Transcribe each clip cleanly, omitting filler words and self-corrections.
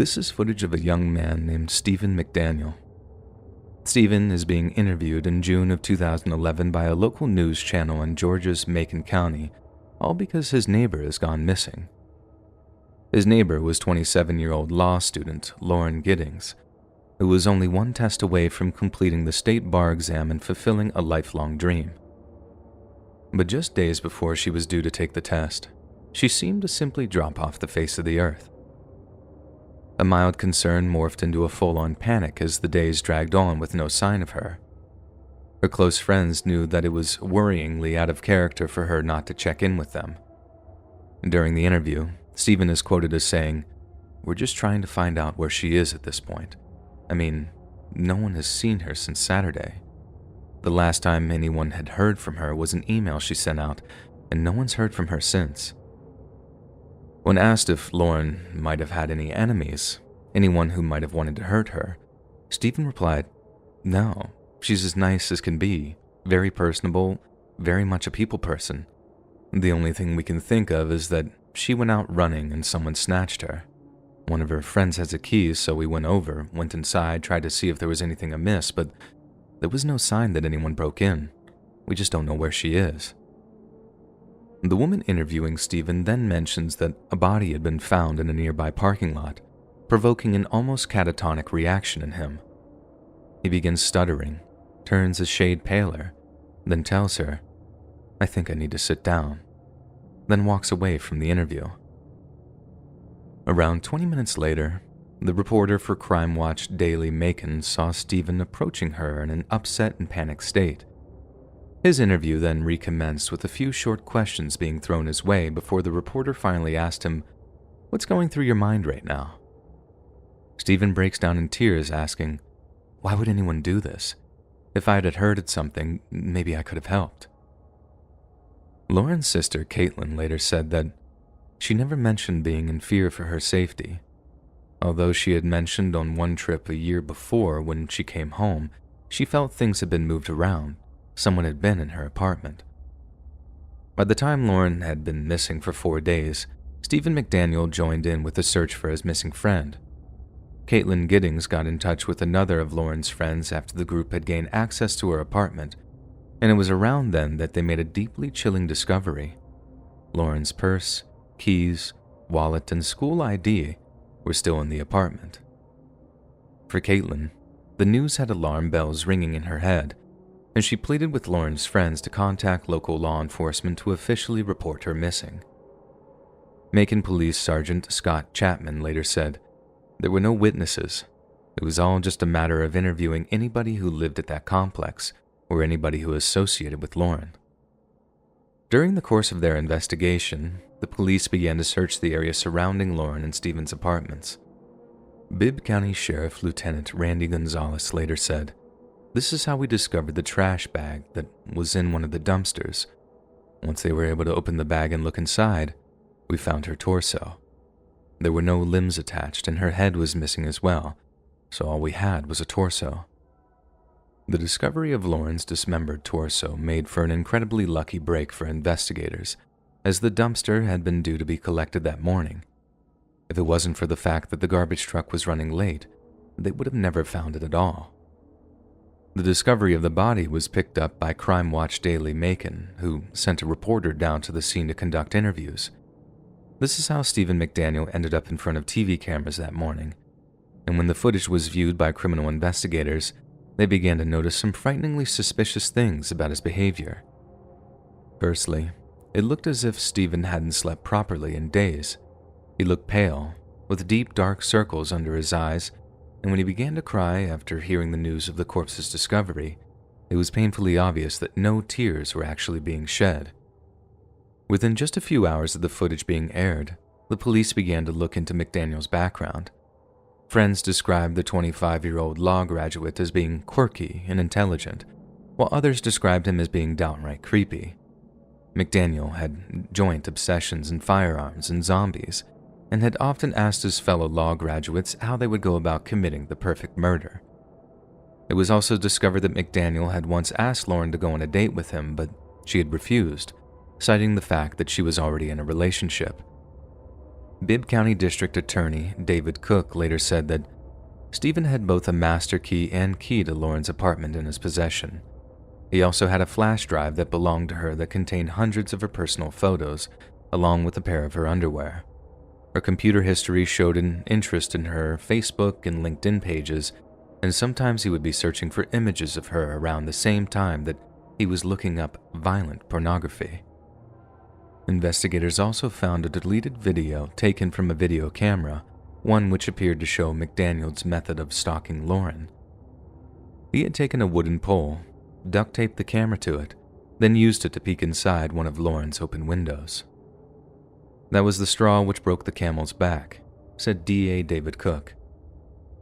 This is footage of a young man named Stephen McDaniel. Stephen is being interviewed in June of 2011 by a local news channel in Georgia's Macon County, all because his neighbor has gone missing. His neighbor was 27-year-old law student Lauren Giddings, who was only one test away from completing the state bar exam and fulfilling a lifelong dream. But just days before she was due to take the test, she seemed to simply drop off the face of the earth. A mild concern morphed into a full-on panic as the days dragged on with no sign of her. Her close friends knew that it was worryingly out of character for her not to check in with them. During the interview, Stephen is quoted as saying, "We're just trying to find out where she is at this point. I mean, no one has seen her since Saturday. The last time anyone had heard from her was an email she sent out, and no one's heard from her since." When asked if Lauren might have had any enemies, anyone who might have wanted to hurt her, Stephen replied, "No, she's as nice as can be, very personable, very much a people person. The only thing we can think of is that she went out running and someone snatched her. One of her friends has a key, so we went over, went inside, tried to see if there was anything amiss, but there was no sign that anyone broke in. We just don't know where she is." The woman interviewing Stephen then mentions that a body had been found in a nearby parking lot, provoking an almost catatonic reaction in him. He begins stuttering, turns a shade paler, then tells her, "I think I need to sit down," then walks away from the interview. Around 20 minutes later, the reporter for Crime Watch Daily Macon saw Stephen approaching her in an upset and panicked state. His interview then recommenced with a few short questions being thrown his way before the reporter finally asked him, "What's going through your mind right now?" Stephen breaks down in tears asking, "Why would anyone do this? If I had heard something, maybe I could have helped." Lauren's sister, Caitlin, later said that she never mentioned being in fear for her safety, although she had mentioned on one trip a year before when she came home, she felt things had been moved around. Someone had been in her apartment. By the time Lauren had been missing for 4 days, Stephen McDaniel joined in with the search for his missing friend. Caitlin Giddings got in touch with another of Lauren's friends after the group had gained access to her apartment, and it was around then that they made a deeply chilling discovery. Lauren's purse, keys, wallet, and school ID were still in the apartment. For Caitlin, the news had alarm bells ringing in her head, and she pleaded with Lauren's friends to contact local law enforcement to officially report her missing. Macon Police Sergeant Scott Chapman later said, "There were no witnesses. It was all just a matter of interviewing anybody who lived at that complex or anybody who associated with Lauren." During the course of their investigation, the police began to search the area surrounding Lauren and Stephen's apartments. Bibb County Sheriff Lieutenant Randy Gonzalez later said, "This is how we discovered the trash bag that was in one of the dumpsters. Once they were able to open the bag and look inside, we found her torso. There were no limbs attached and her head was missing as well, so all we had was a torso." The discovery of Lauren's dismembered torso made for an incredibly lucky break for investigators, as the dumpster had been due to be collected that morning. If it wasn't for the fact that the garbage truck was running late, they would have never found it at all. The discovery of the body was picked up by Crime Watch Daily Macon, who sent a reporter down to the scene to conduct interviews. This is how Stephen McDaniel ended up in front of TV cameras that morning, and when the footage was viewed by criminal investigators, they began to notice some frighteningly suspicious things about his behavior. Firstly, it looked as if Stephen hadn't slept properly in days. He looked pale, with deep dark circles under his eyes, and when he began to cry after hearing the news of the corpse's discovery, it was painfully obvious that no tears were actually being shed. Within just a few hours of the footage being aired, the police began to look into McDaniel's background. Friends described the 25-year-old law graduate as being quirky and intelligent, while others described him as being downright creepy. McDaniel had joint obsessions in firearms and zombies, and had often asked his fellow law graduates how they would go about committing the perfect murder. It was also discovered that McDaniel had once asked Lauren to go on a date with him, but she had refused, citing the fact that she was already in a relationship. Bibb County District Attorney David Cook later said that Stephen had both a master key and key to Lauren's apartment in his possession. He also had a flash drive that belonged to her that contained hundreds of her personal photos, along with a pair of her underwear. Her computer history showed an interest in her Facebook and LinkedIn pages, and sometimes he would be searching for images of her around the same time that he was looking up violent pornography. Investigators also found a deleted video taken from a video camera, one which appeared to show McDaniel's method of stalking Lauren. He had taken a wooden pole, duct taped the camera to it, then used it to peek inside one of Lauren's open windows. That was the straw which broke the camel's back, said DA David Cook.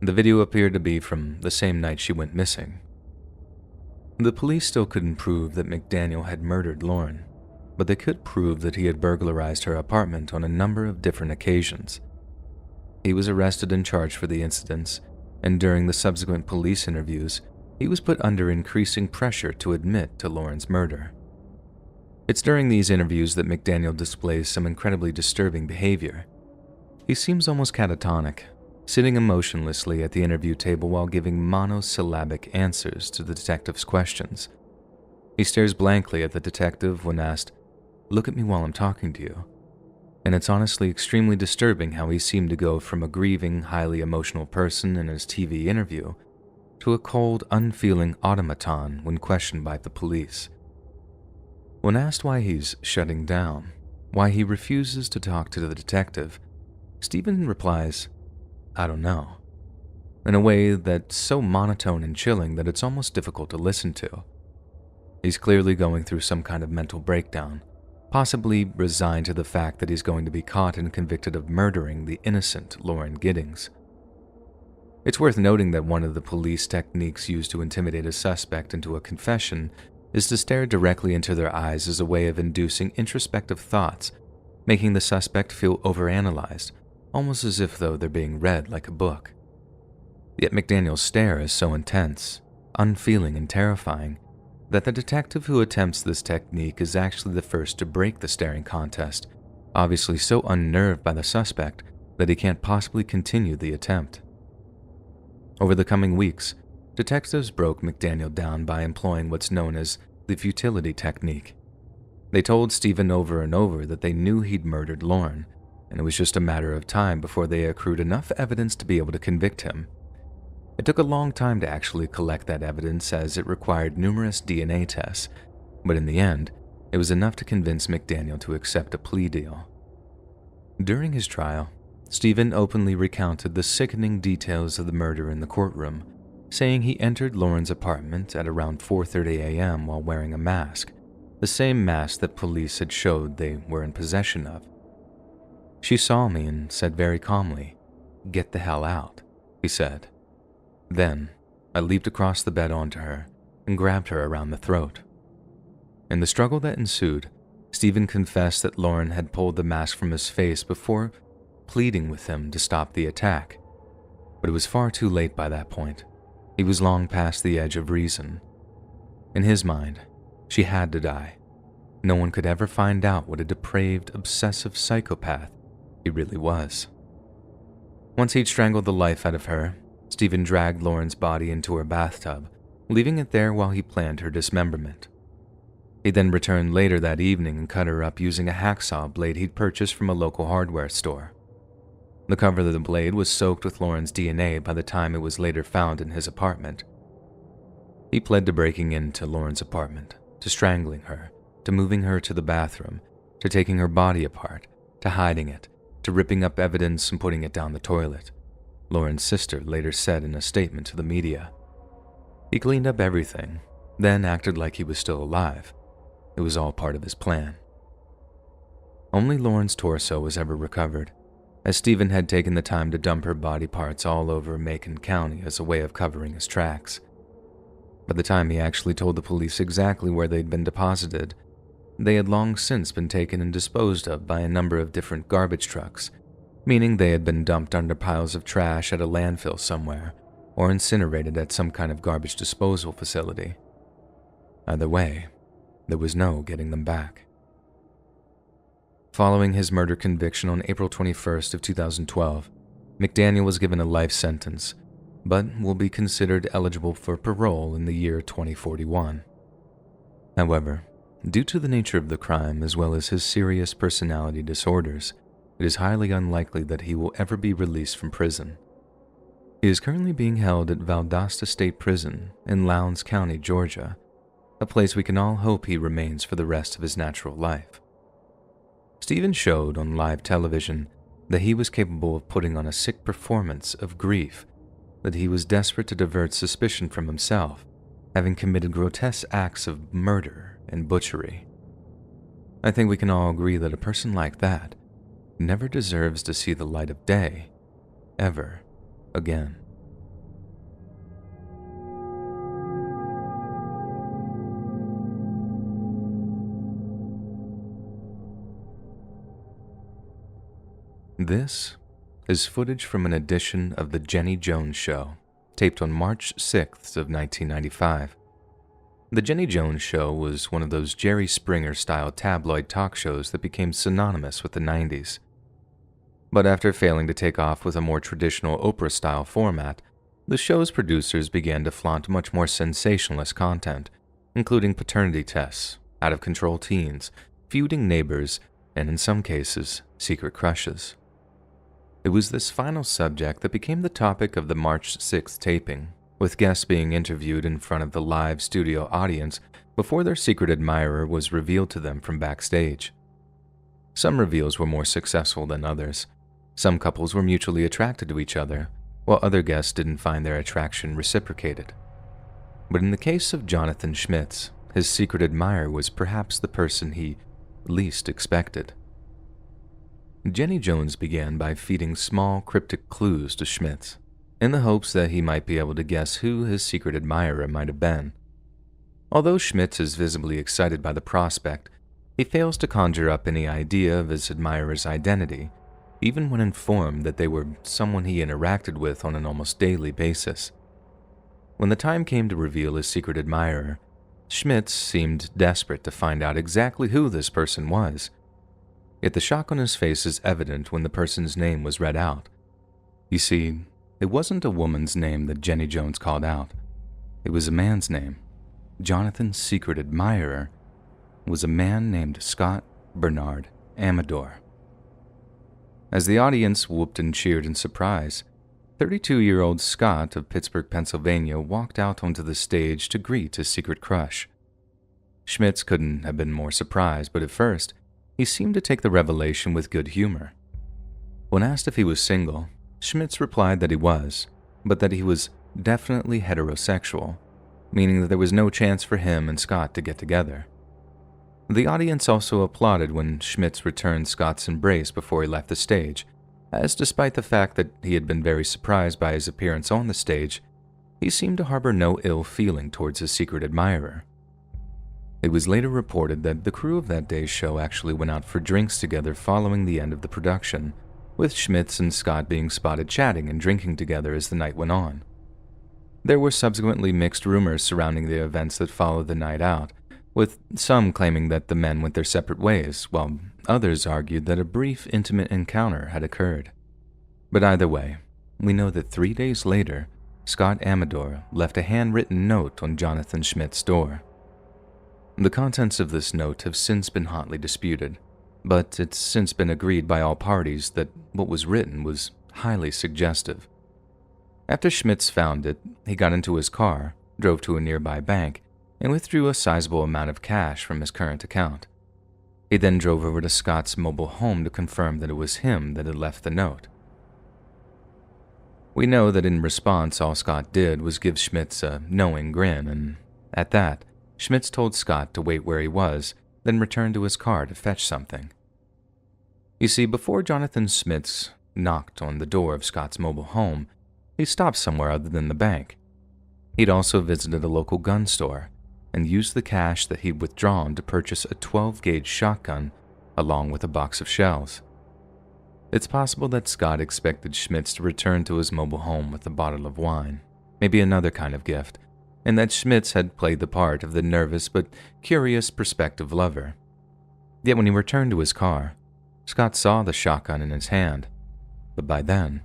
The video appeared to be from the same night she went missing. The police still couldn't prove that McDaniel had murdered Lauren, but they could prove that he had burglarized her apartment on a number of different occasions. He was arrested and charged for the incidents, and during the subsequent police interviews, he was put under increasing pressure to admit to Lauren's murder. It's during these interviews that McDaniel displays some incredibly disturbing behavior. He seems almost catatonic, sitting emotionlessly at the interview table while giving monosyllabic answers to the detective's questions. He stares blankly at the detective when asked, "Look at me while I'm talking to you." And it's honestly extremely disturbing how he seemed to go from a grieving, highly emotional person in his TV interview to a cold, unfeeling automaton when questioned by the police. When asked why he's shutting down, why he refuses to talk to the detective, Stephen replies, "I don't know," in a way that's so monotone and chilling that it's almost difficult to listen to. He's clearly going through some kind of mental breakdown, possibly resigned to the fact that he's going to be caught and convicted of murdering the innocent Lauren Giddings. It's worth noting that one of the police techniques used to intimidate a suspect into a confession is to stare directly into their eyes as a way of inducing introspective thoughts, making the suspect feel overanalyzed, almost as if though they're being read like a book. Yet McDaniel's stare is so intense, unfeeling, and terrifying that the detective who attempts this technique is actually the first to break the staring contest, obviously so unnerved by the suspect that he can't possibly continue the attempt. Over the coming weeks, detectives broke McDaniel down by employing what's known as the futility technique. They told Stephen over and over that they knew he'd murdered Lauren, and it was just a matter of time before they accrued enough evidence to be able to convict him. It took a long time to actually collect that evidence as it required numerous DNA tests, but in the end, it was enough to convince McDaniel to accept a plea deal. During his trial, Stephen openly recounted the sickening details of the murder in the courtroom, saying he entered Lauren's apartment at around 4:30 a.m. while wearing a mask, the same mask that police had showed they were in possession of. "She saw me and said very calmly, 'Get the hell out,'" he said. "Then, I leaped across the bed onto her and grabbed her around the throat." In the struggle that ensued, Stephen confessed that Lauren had pulled the mask from his face before pleading with him to stop the attack. But it was far too late by that point. He was long past the edge of reason. In his mind, she had to die. No one could ever find out what a depraved, obsessive psychopath he really was. Once he'd strangled the life out of her, Stephen dragged Lauren's body into her bathtub, leaving it there while he planned her dismemberment. He then returned later that evening and cut her up using a hacksaw blade he'd purchased from a local hardware store. The cover of the blade was soaked with Lauren's DNA by the time it was later found in his apartment. He pled to breaking into Lauren's apartment, to strangling her, to moving her to the bathroom, to taking her body apart, to hiding it, to ripping up evidence and putting it down the toilet, Lauren's sister later said in a statement to the media. He cleaned up everything, then acted like he was still alive. It was all part of his plan. Only Lauren's torso was ever recovered, as Stephen had taken the time to dump her body parts all over Macon County as a way of covering his tracks. By the time he actually told the police exactly where they'd been deposited, they had long since been taken and disposed of by a number of different garbage trucks, meaning they had been dumped under piles of trash at a landfill somewhere, or incinerated at some kind of garbage disposal facility. Either way, there was no getting them back. Following his murder conviction on April 21st of 2012, McDaniel was given a life sentence, but will be considered eligible for parole in the year 2041. However, due to the nature of the crime as well as his serious personality disorders, it is highly unlikely that he will ever be released from prison. He is currently being held at Valdosta State Prison in Lowndes County, Georgia, a place we can all hope he remains for the rest of his natural life. Stephen showed on live television that he was capable of putting on a sick performance of grief, that he was desperate to divert suspicion from himself, having committed grotesque acts of murder and butchery. I think we can all agree that a person like that never deserves to see the light of day, ever again. This is footage from an edition of The Jenny Jones Show, taped on March 6th of 1995. The Jenny Jones Show was one of those Jerry Springer-style tabloid talk shows that became synonymous with the 90s. But after failing to take off with a more traditional Oprah-style format, the show's producers began to flaunt much more sensationalist content, including paternity tests, out-of-control teens, feuding neighbors, and in some cases, secret crushes. It was this final subject that became the topic of the March 6th taping, with guests being interviewed in front of the live studio audience before their secret admirer was revealed to them from backstage. Some reveals were more successful than others. Some couples were mutually attracted to each other, while other guests didn't find their attraction reciprocated. But in the case of Jonathan Schmitz, his secret admirer was perhaps the person he least expected. Jenny Jones began by feeding small, cryptic clues to Schmitz, in the hopes that he might be able to guess who his secret admirer might have been. Although Schmitz is visibly excited by the prospect, he fails to conjure up any idea of his admirer's identity, even when informed that they were someone he interacted with on an almost daily basis. When the time came to reveal his secret admirer, Schmitz seemed desperate to find out exactly who this person was. Yet the shock on his face is evident when the person's name was read out. You see, it wasn't a woman's name that Jenny Jones called out. It was a man's name. Jonathan's secret admirer was a man named Scott Bernard Amador. As the audience whooped and cheered in surprise, 32-year-old Scott of Pittsburgh, Pennsylvania walked out onto the stage to greet his secret crush. Schmitz couldn't have been more surprised, but at first, he seemed to take the revelation with good humor. When asked if he was single, Schmitz replied that he was, but that he was definitely heterosexual, meaning that there was no chance for him and Scott to get together. The audience also applauded when Schmitz returned Scott's embrace before he left the stage, as despite the fact that he had been very surprised by his appearance on the stage, he seemed to harbor no ill feeling towards his secret admirer. It was later reported that the crew of that day's show actually went out for drinks together following the end of the production, with Schmitz and Scott being spotted chatting and drinking together as the night went on. There were subsequently mixed rumors surrounding the events that followed the night out, with some claiming that the men went their separate ways, while others argued that a brief, intimate encounter had occurred. But either way, we know that 3 days later, Scott Amador left a handwritten note on Jonathan Schmitz's door. The contents of this note have since been hotly disputed, but it's since been agreed by all parties that what was written was highly suggestive. After Schmitz found it, he got into his car, drove to a nearby bank, and withdrew a sizable amount of cash from his current account. He then drove over to Scott's mobile home to confirm that it was him that had left the note. We know that in response, all Scott did was give Schmitz a knowing grin, and at that, Schmitz told Scott to wait where he was, then returned to his car to fetch something. You see, before Jonathan Schmitz knocked on the door of Scott's mobile home, he stopped somewhere other than the bank. He'd also visited a local gun store and used the cash that he'd withdrawn to purchase a 12-gauge shotgun along with a box of shells. It's possible that Scott expected Schmitz to return to his mobile home with a bottle of wine, maybe another kind of gift, and that Schmitz had played the part of the nervous but curious prospective lover. Yet when he returned to his car, Scott saw the shotgun in his hand, but by then,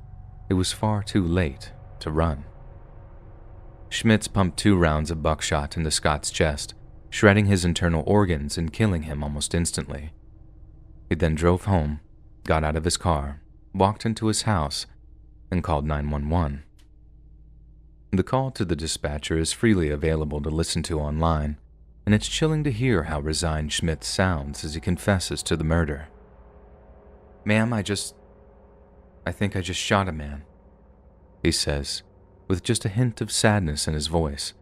it was far too late to run. Schmitz pumped 2 rounds of buckshot into Scott's chest, shredding his internal organs and killing him almost instantly. He then drove home, got out of his car, walked into his house, and called 911. The call to the dispatcher is freely available to listen to online, and it's chilling to hear how resigned Schmitz sounds as he confesses to the murder. "Ma'am, I think I just shot a man," he says, with just a hint of sadness in his voice.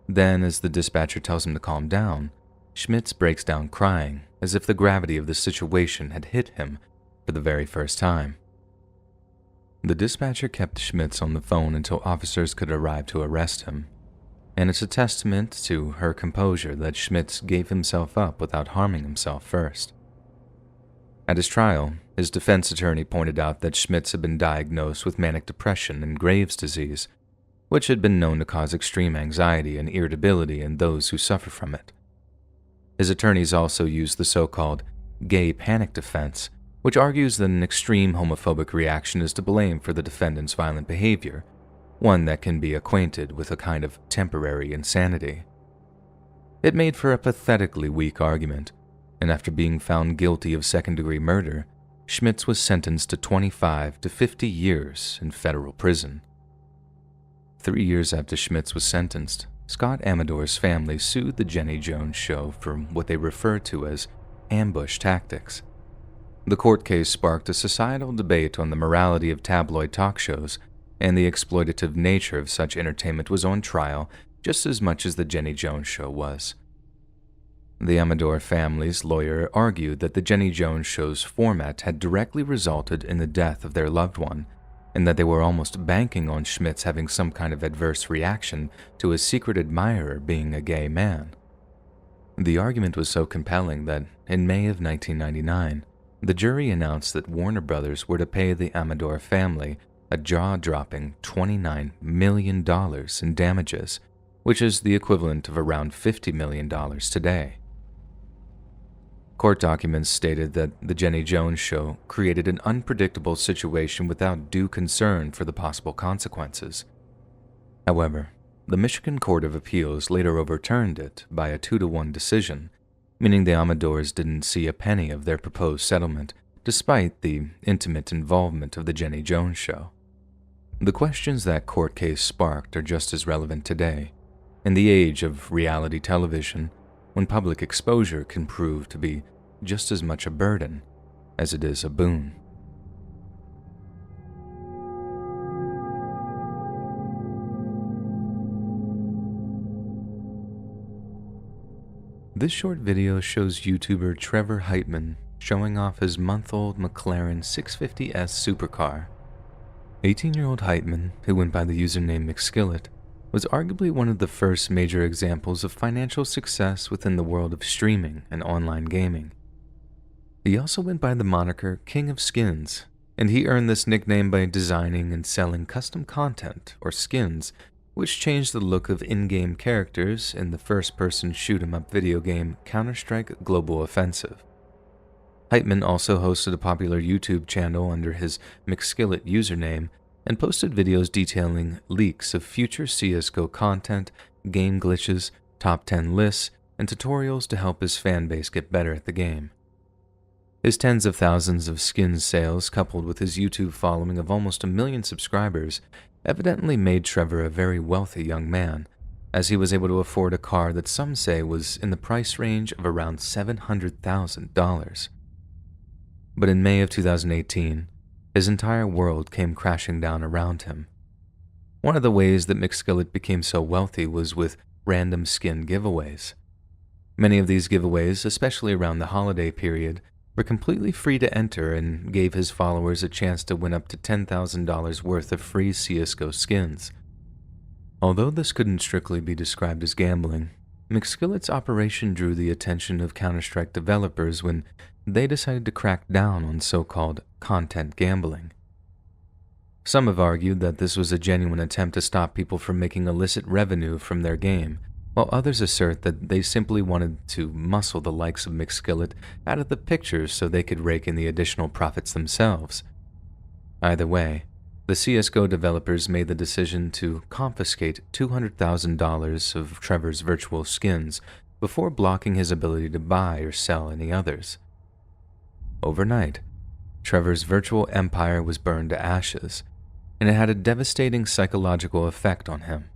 Then, as the dispatcher tells him to calm down, Schmitz breaks down crying as if the gravity of the situation had hit him for the very first time. The dispatcher kept Schmitz on the phone until officers could arrive to arrest him, and it's a testament to her composure that Schmitz gave himself up without harming himself first. At his trial, his defense attorney pointed out that Schmitz had been diagnosed with manic depression and Graves' disease, which had been known to cause extreme anxiety and irritability in those who suffer from it. His attorneys also used the so-called gay panic defense, which argues that an extreme homophobic reaction is to blame for the defendant's violent behavior, one that can be acquainted with a kind of temporary insanity. It made for a pathetically weak argument, and after being found guilty of second-degree murder, Schmitz was sentenced to 25 to 50 years in federal prison. 3 years after Schmitz was sentenced, Scott Amador's family sued the Jenny Jones Show for what they referred to as ambush tactics. The court case sparked a societal debate on the morality of tabloid talk shows, and the exploitative nature of such entertainment was on trial just as much as the Jenny Jones Show was. The Amador family's lawyer argued that the Jenny Jones Show's format had directly resulted in the death of their loved one, and that they were almost banking on Schmitz having some kind of adverse reaction to his secret admirer being a gay man. The argument was so compelling that, in May of 1999, the jury announced that Warner Brothers were to pay the Amador family a jaw-dropping $29 million in damages, which is the equivalent of around $50 million today. Court documents stated that the Jenny Jones Show created an unpredictable situation without due concern for the possible consequences. However, the Michigan Court of Appeals later overturned it by a 2-1 decision, meaning the Amadors didn't see a penny of their proposed settlement, despite the intimate involvement of the Jenny Jones Show. The questions that court case sparked are just as relevant today, in the age of reality television, when public exposure can prove to be just as much a burden as it is a boon. This short video shows YouTuber Trevor Heitman showing off his month-old McLaren 650S supercar. 18-year-old Heitman, who went by the username McSkillet, was arguably one of the first major examples of financial success within the world of streaming and online gaming. He also went by the moniker King of Skins, and he earned this nickname by designing and selling custom content, or skins, which changed the look of in-game characters in the first-person shoot-'em-up video game Counter-Strike Global Offensive. Heitman also hosted a popular YouTube channel under his McSkillet username and posted videos detailing leaks of future CSGO content, game glitches, top 10 lists, and tutorials to help his fanbase get better at the game. His tens of thousands of skins sales, coupled with his YouTube following of almost 1 million subscribers, evidently made Trevor a very wealthy young man, as he was able to afford a car that some say was in the price range of around $700,000. But in May of 2018, his entire world came crashing down around him. One of the ways that McSkillet became so wealthy was with random skin giveaways. Many of these giveaways, especially around the holiday period, were completely free to enter and gave his followers a chance to win up to $10,000 worth of free CSGO skins. Although this couldn't strictly be described as gambling, McSkillet's operation drew the attention of Counter-Strike developers when they decided to crack down on so-called content gambling. Some have argued that this was a genuine attempt to stop people from making illicit revenue from their game, while others assert that they simply wanted to muscle the likes of McSkillet out of the pictures so they could rake in the additional profits themselves. Either way, the CSGO developers made the decision to confiscate $200,000 of Trevor's virtual skins before blocking his ability to buy or sell any others. Overnight, Trevor's virtual empire was burned to ashes, and it had a devastating psychological effect on him.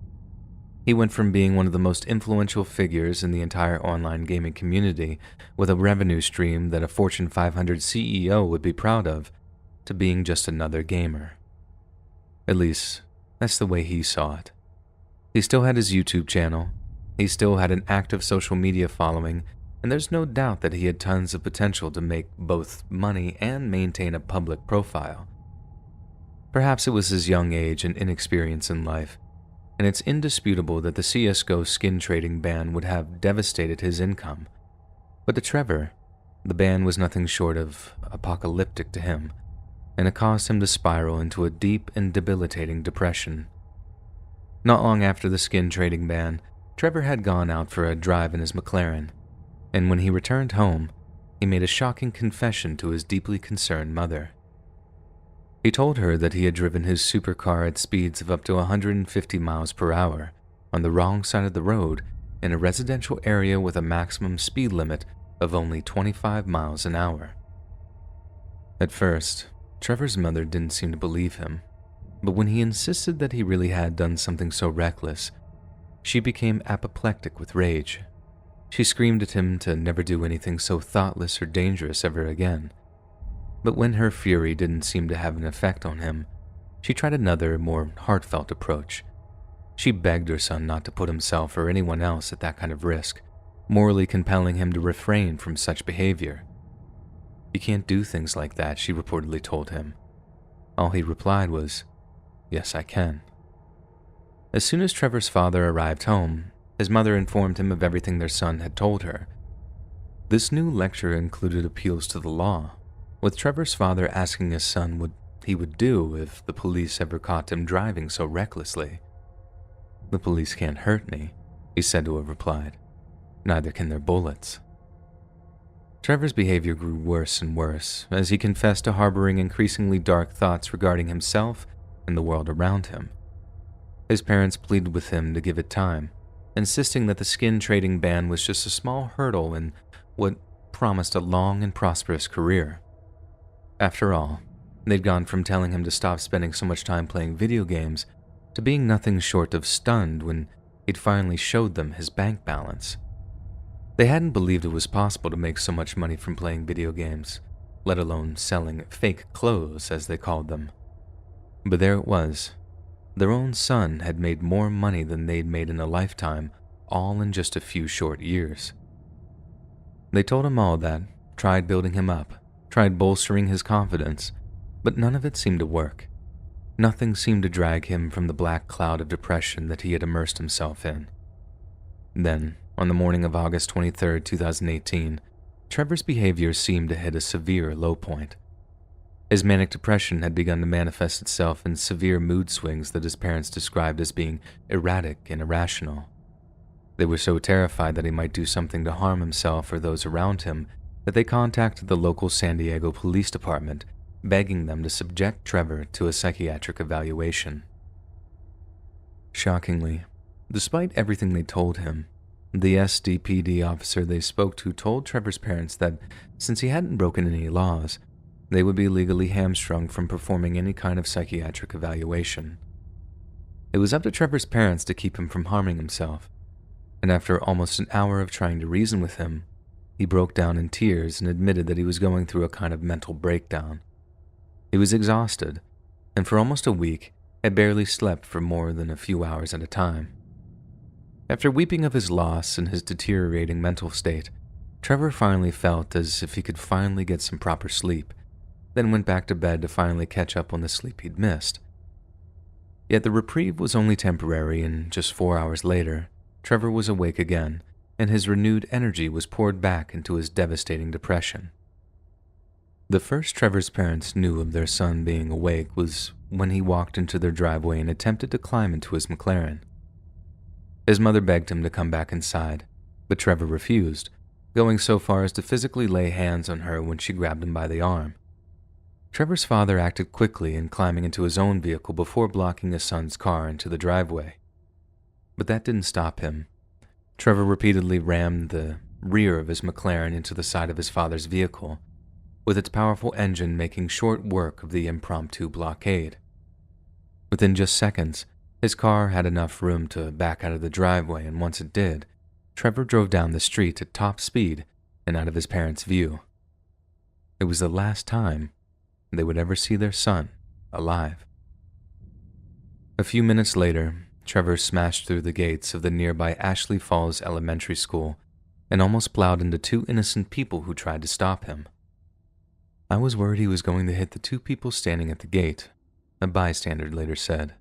He went from being one of the most influential figures in the entire online gaming community with a revenue stream that a Fortune 500 CEO would be proud of, to being just another gamer. At least, that's the way he saw it. He still had his YouTube channel, he still had an active social media following, and there's no doubt that he had tons of potential to make both money and maintain a public profile. Perhaps it was his young age and inexperience in life, and it's indisputable that the CSGO skin trading ban would have devastated his income. But to Trevor, the ban was nothing short of apocalyptic to him, and it caused him to spiral into a deep and debilitating depression. Not long after the skin trading ban, Trevor had gone out for a drive in his McLaren, and when he returned home, he made a shocking confession to his deeply concerned mother. He told her that he had driven his supercar at speeds of up to 150 miles per hour on the wrong side of the road in a residential area with a maximum speed limit of only 25 miles an hour. At first, Trevor's mother didn't seem to believe him, but when he insisted that he really had done something so reckless, she became apoplectic with rage. She screamed at him to never do anything so thoughtless or dangerous ever again. But when her fury didn't seem to have an effect on him, she tried another, more heartfelt approach. She begged her son not to put himself or anyone else at that kind of risk, morally compelling him to refrain from such behavior. "You can't do things like that," she reportedly told him. All he replied was, "Yes, I can." As soon as Trevor's father arrived home, his mother informed him of everything their son had told her. This new lecture included appeals to the law, with Trevor's father asking his son what he would do if the police ever caught him driving so recklessly. "The police can't hurt me," he said to have replied. "Neither can their bullets." Trevor's behavior grew worse and worse as he confessed to harboring increasingly dark thoughts regarding himself and the world around him. His parents pleaded with him to give it time, insisting that the skin trading ban was just a small hurdle in what promised a long and prosperous career. After all, they'd gone from telling him to stop spending so much time playing video games to being nothing short of stunned when he'd finally showed them his bank balance. They hadn't believed it was possible to make so much money from playing video games, let alone selling fake clothes, as they called them. But there it was. Their own son had made more money than they'd made in a lifetime, all in just a few short years. They told him all that, tried building him up, tried bolstering his confidence, but none of it seemed to work. Nothing seemed to drag him from the black cloud of depression that he had immersed himself in. Then, on the morning of August 23, 2018, Trevor's behavior seemed to hit a severe low point. His manic depression had begun to manifest itself in severe mood swings that his parents described as being erratic and irrational. They were so terrified that he might do something to harm himself or those around him that they contacted the local San Diego Police Department, begging them to subject Trevor to a psychiatric evaluation. Shockingly, despite everything they told him, the SDPD officer they spoke to told Trevor's parents that since he hadn't broken any laws, they would be legally hamstrung from performing any kind of psychiatric evaluation. It was up to Trevor's parents to keep him from harming himself, and after almost an hour of trying to reason with him, he broke down in tears and admitted that he was going through a kind of mental breakdown. He was exhausted, and for almost a week had barely slept for more than a few hours at a time. After weeping of his loss and his deteriorating mental state, Trevor finally felt as if he could finally get some proper sleep, then went back to bed to finally catch up on the sleep he'd missed. Yet the reprieve was only temporary, and just 4 hours later, Trevor was awake again, and his renewed energy was poured back into his devastating depression. The first Trevor's parents knew of their son being awake was when he walked into their driveway and attempted to climb into his McLaren. His mother begged him to come back inside, but Trevor refused, going so far as to physically lay hands on her when she grabbed him by the arm. Trevor's father acted quickly in climbing into his own vehicle before blocking his son's car into the driveway. But that didn't stop him. Trevor repeatedly rammed the rear of his McLaren into the side of his father's vehicle, with its powerful engine making short work of the impromptu blockade. Within just seconds, his car had enough room to back out of the driveway, and once it did, Trevor drove down the street at top speed and out of his parents' view. It was the last time they would ever see their son alive. A few minutes later, Trevor smashed through the gates of the nearby Ashley Falls Elementary School and almost plowed into two innocent people who tried to stop him. I was worried he was going to hit the two people standing at the gate, a bystander later said.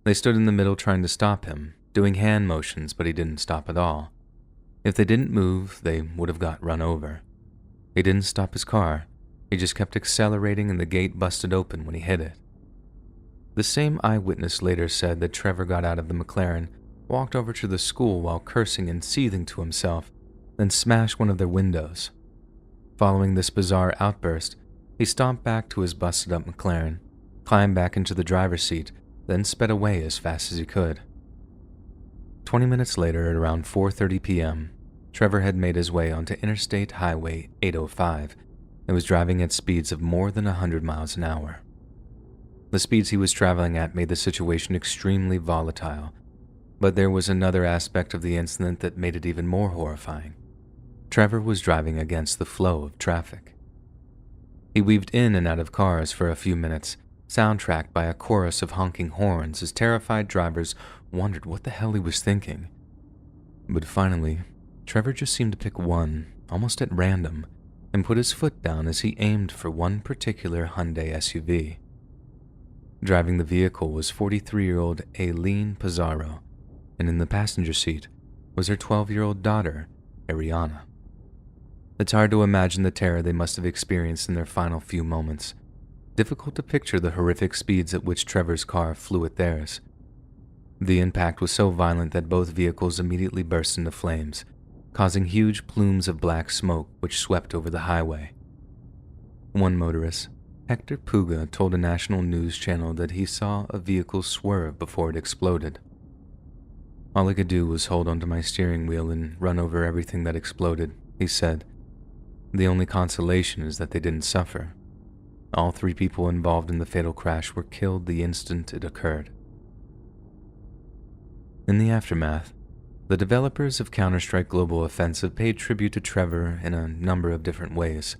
They stood in the middle trying to stop him, doing hand motions, but he didn't stop at all. If they didn't move, they would have got run over. He didn't stop his car, he just kept accelerating and the gate busted open when he hit it. The same eyewitness later said that Trevor got out of the McLaren, walked over to the school while cursing and seething to himself, then smashed one of their windows. Following this bizarre outburst, he stomped back to his busted-up McLaren, climbed back into the driver's seat, then sped away as fast as he could. 20 minutes later, at around 4:30 p.m., Trevor had made his way onto Interstate Highway 805 and was driving at speeds of more than 100 miles an hour. The speeds he was traveling at made the situation extremely volatile, but there was another aspect of the incident that made it even more horrifying. Trevor was driving against the flow of traffic. He weaved in and out of cars for a few minutes, soundtracked by a chorus of honking horns as terrified drivers wondered what the hell he was thinking. But finally, Trevor just seemed to pick one, almost at random, and put his foot down as he aimed for one particular Hyundai SUV. Driving the vehicle was 43-year-old Aileen Pizarro, and in the passenger seat was her 12-year-old daughter, Ariana. It's hard to imagine the terror they must have experienced in their final few moments. Difficult to picture the horrific speeds at which Trevor's car flew at theirs. The impact was so violent that both vehicles immediately burst into flames, causing huge plumes of black smoke which swept over the highway. One motorist, Hector Puga, told a national news channel that he saw a vehicle swerve before it exploded. All I could do was hold onto my steering wheel and run over everything that exploded, he said. The only consolation is that they didn't suffer. All three people involved in the fatal crash were killed the instant it occurred. In the aftermath, the developers of Counter-Strike Global Offensive paid tribute to Trevor in a number of different ways.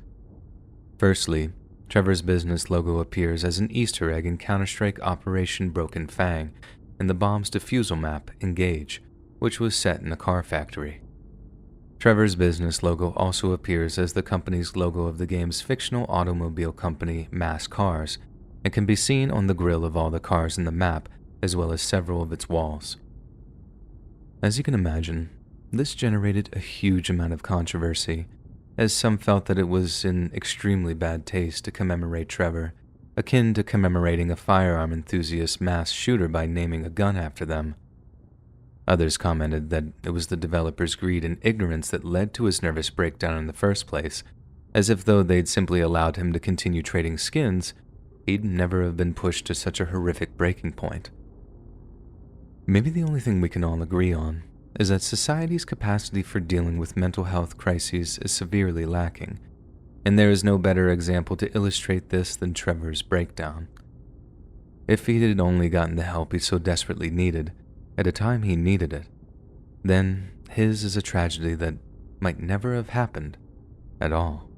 Firstly, Trevor's business logo appears as an Easter egg in Counter-Strike Operation Broken Fang in the bomb's defusal map, Engage, which was set in a car factory. Trevor's business logo also appears as the company's logo of the game's fictional automobile company, Mass Cars, and can be seen on the grille of all the cars in the map, as well as several of its walls. As you can imagine, this generated a huge amount of controversy, as some felt that it was in extremely bad taste to commemorate Trevor, akin to commemorating a firearm enthusiast mass shooter by naming a gun after them. Others commented that it was the developer's greed and ignorance that led to his nervous breakdown in the first place, as if though they'd simply allowed him to continue trading skins, he'd never have been pushed to such a horrific breaking point. Maybe the only thing we can all agree on is that society's capacity for dealing with mental health crises is severely lacking, and there is no better example to illustrate this than Trevor's breakdown. If he had only gotten the help he so desperately needed, at a time he needed it, then his is a tragedy that might never have happened at all.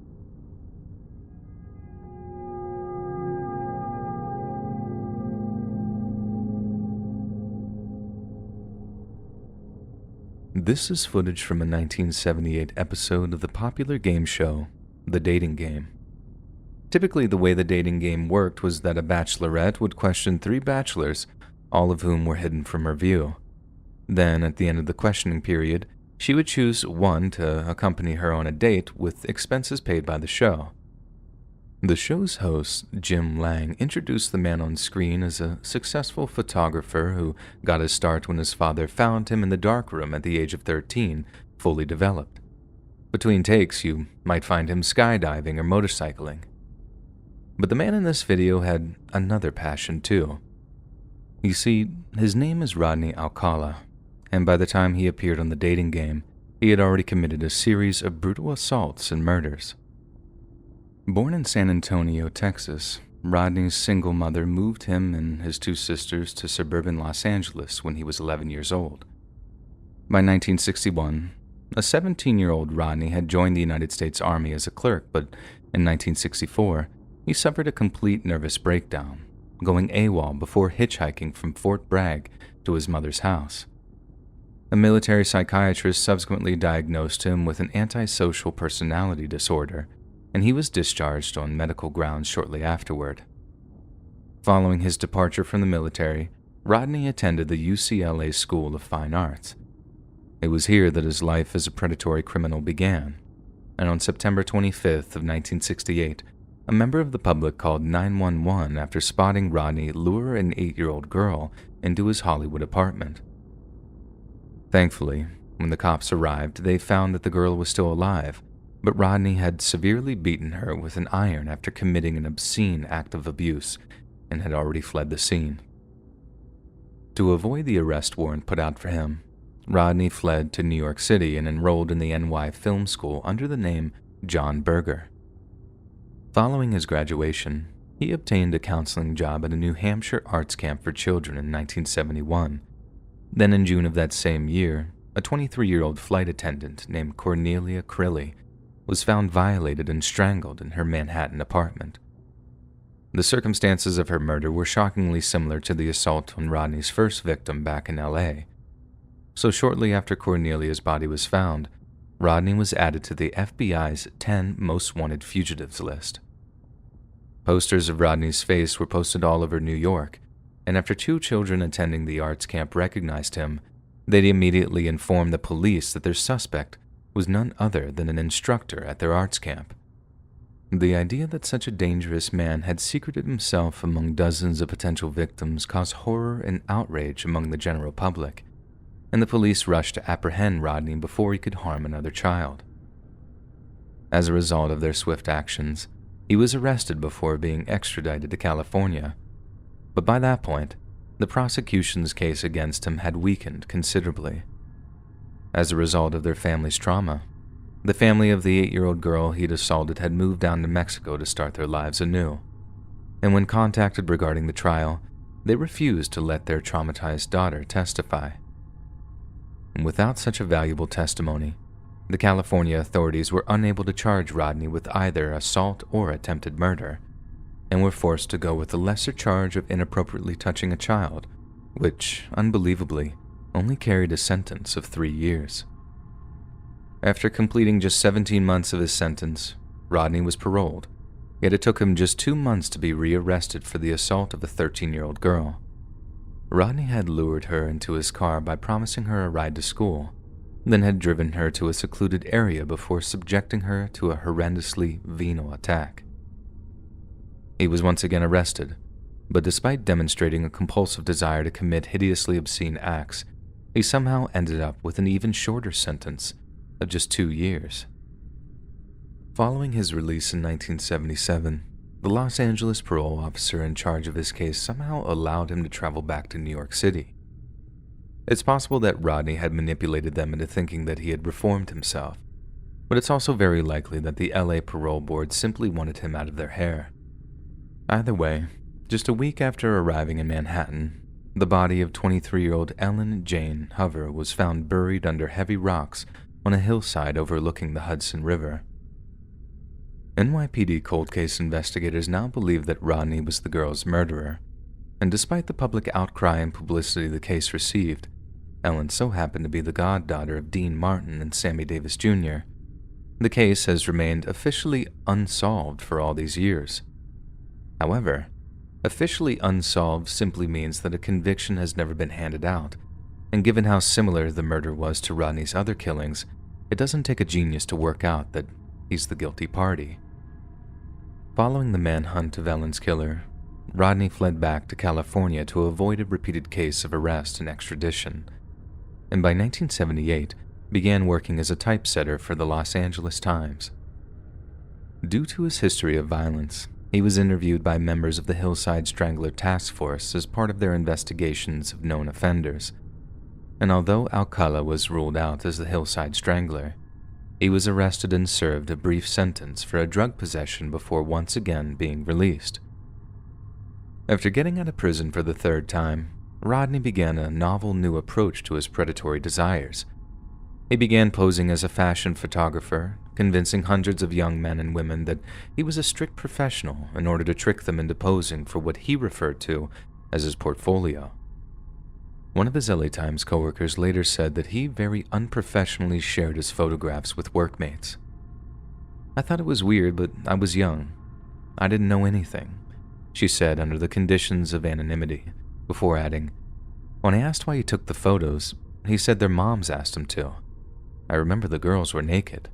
This is footage from a 1978 episode of the popular game show, The Dating Game. Typically, the way the dating game worked was that a bachelorette would question 3 bachelors, all of whom were hidden from her view. Then, at the end of the questioning period, she would choose one to accompany her on a date with expenses paid by the show. The show's host, Jim Lang, introduced the man on screen as a successful photographer who got his start when his father found him in the darkroom at the age of 13, fully developed. Between takes, you might find him skydiving or motorcycling. But the man in this video had another passion too. You see, his name is Rodney Alcala, and by the time he appeared on the dating game, he had already committed a series of brutal assaults and murders. Born in San Antonio, Texas, Rodney's single mother moved him and his two sisters to suburban Los Angeles when he was 11 years old. By 1961, a 17-year-old Rodney had joined the United States Army as a clerk, but in 1964, he suffered a complete nervous breakdown, going AWOL before hitchhiking from Fort Bragg to his mother's house. A military psychiatrist subsequently diagnosed him with an antisocial personality disorder, and he was discharged on medical grounds shortly afterward. Following his departure from the military, Rodney attended the UCLA School of Fine Arts. It was here that his life as a predatory criminal began, and on September 25th of 1968, a member of the public called 911 after spotting Rodney lure an 8-year-old girl into his Hollywood apartment. Thankfully, when the cops arrived, they found that the girl was still alive, but Rodney had severely beaten her with an iron after committing an obscene act of abuse and had already fled the scene. To avoid the arrest warrant put out for him, Rodney fled to New York City and enrolled in the NY Film School under the name John Berger. Following his graduation, he obtained a counseling job at a New Hampshire arts camp for children in 1971. Then in June of that same year, a 23-year-old flight attendant named Cornelia Crilly was found violated and strangled in her Manhattan apartment. The circumstances of her murder were shockingly similar to the assault on Rodney's first victim back in LA. So shortly after Cornelia's body was found, Rodney was added to the FBI's 10 most wanted fugitives list. Posters of Rodney's face were posted all over New York, and after 2 children attending the arts camp recognized him, they immediately informed the police that their suspect was none other than an instructor at their arts camp. The idea that such a dangerous man had secreted himself among dozens of potential victims caused horror and outrage among the general public, and the police rushed to apprehend Rodney before he could harm another child. As a result of their swift actions, he was arrested before being extradited to California, but by that point, the prosecution's case against him had weakened considerably. As a result of their family's trauma, the family of the 8-year-old girl he'd assaulted had moved down to Mexico to start their lives anew, and when contacted regarding the trial, they refused to let their traumatized daughter testify. And without such a valuable testimony, the California authorities were unable to charge Rodney with either assault or attempted murder, and were forced to go with the lesser charge of inappropriately touching a child, which, unbelievably, only carried a sentence of 3 years. After completing just 17 months of his sentence, Rodney was paroled, yet it took him just 2 months to be rearrested for the assault of the 13-year-old girl. Rodney had lured her into his car by promising her a ride to school, then had driven her to a secluded area before subjecting her to a horrendously venal attack. He was once again arrested, but despite demonstrating a compulsive desire to commit hideously obscene acts, he somehow ended up with an even shorter sentence of just 2 years. Following his release in 1977, the Los Angeles parole officer in charge of his case somehow allowed him to travel back to New York City. It's possible that Rodney had manipulated them into thinking that he had reformed himself, but it's also very likely that the LA parole board simply wanted him out of their hair. Either way, just a week after arriving in Manhattan, the body of 23-year-old Ellen Jane Hover was found buried under heavy rocks on a hillside overlooking the Hudson River. NYPD cold case investigators now believe that Rodney was the girl's murderer, and despite the public outcry and publicity the case received, Ellen so happened to be the goddaughter of Dean Martin and Sammy Davis Jr. The case has remained officially unsolved for all these years. However, officially unsolved simply means that a conviction has never been handed out, and given how similar the murder was to Rodney's other killings, it doesn't take a genius to work out that he's the guilty party. Following the manhunt of Ellen's killer, Rodney fled back to California to avoid a repeated case of arrest and extradition, and by 1978 began working as a typesetter for the Los Angeles Times. Due to his history of violence, he was interviewed by members of the Hillside Strangler Task Force as part of their investigations of known offenders, and although Alcala was ruled out as the Hillside Strangler, he was arrested and served a brief sentence for a drug possession before once again being released. After getting out of prison for the third time, Rodney began a novel new approach to his predatory desires. He began posing as a fashion photographer, convincing hundreds of young men and women that he was a strict professional in order to trick them into posing for what he referred to as his portfolio. One of his LA Times coworkers later said that he very unprofessionally shared his photographs with workmates. "I thought it was weird, but I was young. I didn't know anything," she said under the conditions of anonymity, before adding, "When I asked why he took the photos, he said their moms asked him to. I remember the girls were naked."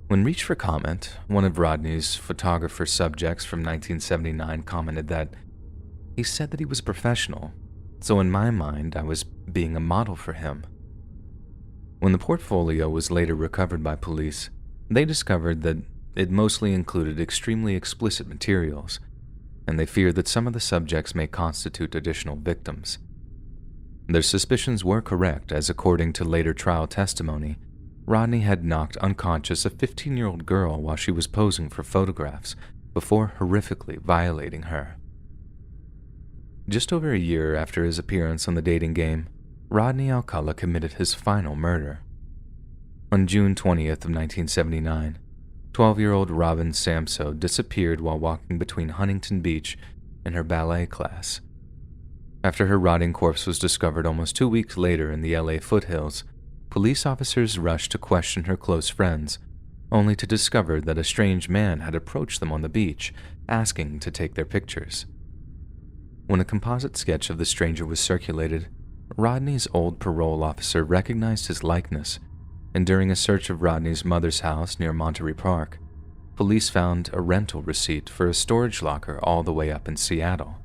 When reached for comment, one of Rodney's photographer subjects from 1979 commented that he said that he was a professional, so in my mind I was being a model for him. When the portfolio was later recovered by police, they discovered that it mostly included extremely explicit materials, and they feared that some of the subjects may constitute additional victims. Their suspicions were correct, as according to later trial testimony, Rodney had knocked unconscious a 15-year-old girl while she was posing for photographs before horrifically violating her. Just over a year after his appearance on the dating game, Rodney Alcala committed his final murder. On June 20th of 1979, 12-year-old Robin Samso disappeared while walking between Huntington Beach and her ballet class. After her rotting corpse was discovered almost 2 weeks later in the LA foothills, police officers rushed to question her close friends, only to discover that a strange man had approached them on the beach, asking to take their pictures. When a composite sketch of the stranger was circulated, Rodney's old parole officer recognized his likeness, and during a search of Rodney's mother's house near Monterey Park, police found a rental receipt for a storage locker all the way up in Seattle.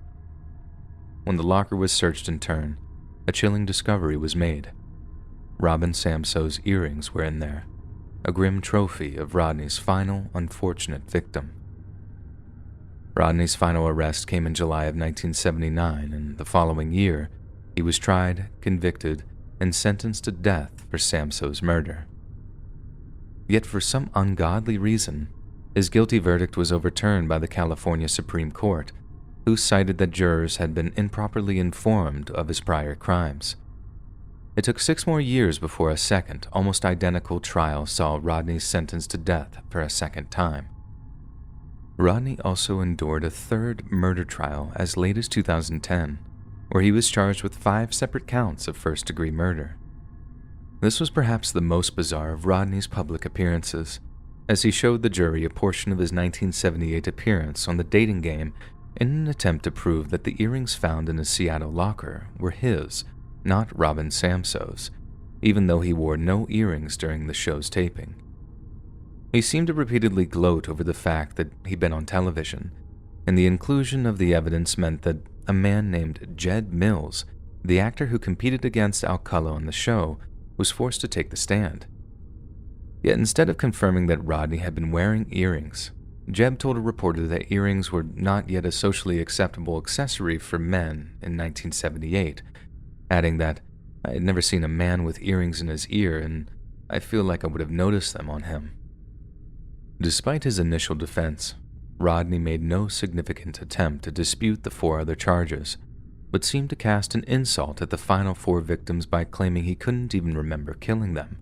When the locker was searched in turn, a chilling discovery was made. Robin Samso's earrings were in there, a grim trophy of Rodney's final unfortunate victim. Rodney's final arrest came in July of 1979, and the following year, he was tried, convicted, and sentenced to death for Samso's murder. Yet for some ungodly reason, his guilty verdict was overturned by the California Supreme Court, who cited that jurors had been improperly informed of his prior crimes. It took 6 more years before a second, almost identical trial saw Rodney sentenced to death for a second time. Rodney also endured a third murder trial as late as 2010, where he was charged with 5 separate counts of first-degree murder. This was perhaps the most bizarre of Rodney's public appearances, as he showed the jury a portion of his 1978 appearance on the dating game in an attempt to prove that the earrings found in his Seattle locker were his, not Robin Samso's, even though he wore no earrings during the show's taping. He seemed to repeatedly gloat over the fact that he'd been on television, and the inclusion of the evidence meant that a man named Jed Mills, the actor who competed against Alcala on the show, was forced to take the stand. Yet instead of confirming that Rodney had been wearing earrings, Jeb told a reporter that earrings were not yet a socially acceptable accessory for men in 1978, adding that, "I had never seen a man with earrings in his ear, and I feel like I would have noticed them on him." Despite his initial defense, Rodney made no significant attempt to dispute the 4 other charges, but seemed to cast an insult at the final 4 victims by claiming he couldn't even remember killing them.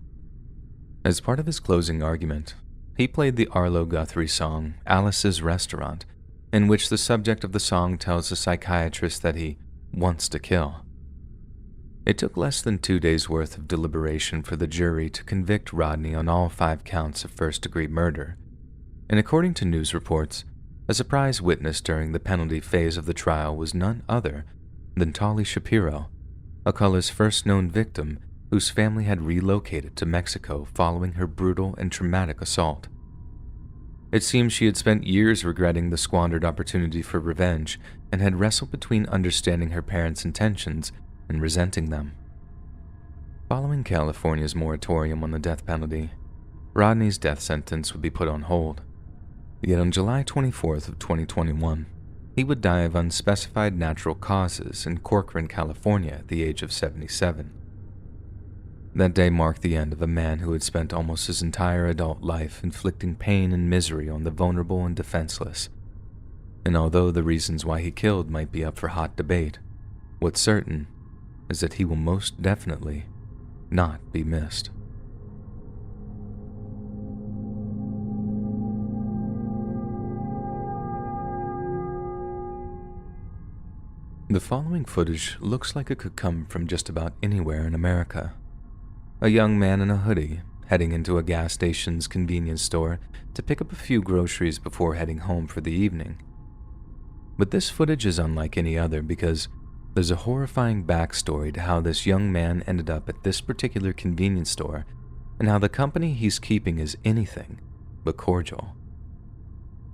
As part of his closing argument, he played the Arlo Guthrie song Alice's Restaurant, in which the subject of the song tells a psychiatrist that he wants to kill. It took less than 2 days' worth of deliberation for the jury to convict Rodney on all 5 counts of first-degree murder, and according to news reports, a surprise witness during the penalty phase of the trial was none other than Tali Shapiro, Alcala's first known victim whose family had relocated to Mexico following her brutal and traumatic assault. It seems she had spent years regretting the squandered opportunity for revenge and had wrestled between understanding her parents' intentions and resenting them. Following California's moratorium on the death penalty, Rodney's death sentence would be put on hold. Yet on July 24th of 2021, he would die of unspecified natural causes in Corcoran, California at the age of 77. That day marked the end of a man who had spent almost his entire adult life inflicting pain and misery on the vulnerable and defenseless. And although the reasons why he killed might be up for hot debate, what's certain is that he will most definitely not be missed. The following footage looks like it could come from just about anywhere in America. A young man in a hoodie heading into a gas station's convenience store to pick up a few groceries before heading home for the evening. But this footage is unlike any other because there's a horrifying backstory to how this young man ended up at this particular convenience store and how the company he's keeping is anything but cordial.